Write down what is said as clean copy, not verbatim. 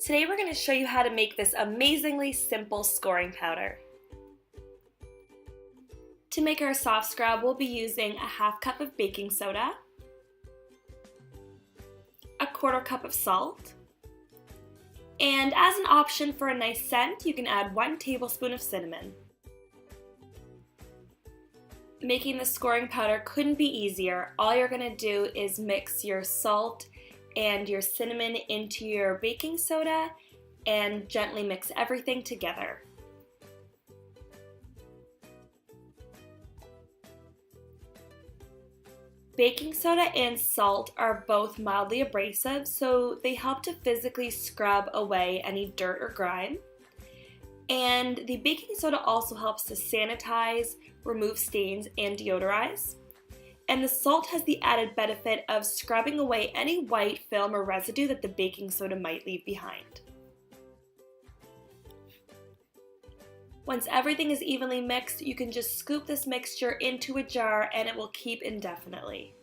Today we're going to show you how to make this amazingly simple scoring powder. To make our soft scrub, we'll be using a half cup of baking soda, a quarter cup of salt, and as an option for a nice scent, you can add 1 tablespoon of cinnamon. Making the scoring powder couldn't be easier. All you're going to do is mix your salt and your cinnamon into your baking soda and gently mix everything together. Baking soda and salt are both mildly abrasive, so they help to physically scrub away any dirt or grime. And the baking soda also helps to sanitize, remove stains, and deodorize. And the salt has the added benefit of scrubbing away any white film or residue that the baking soda might leave behind. Once everything is evenly mixed, you can just scoop this mixture into a jar and it will keep indefinitely.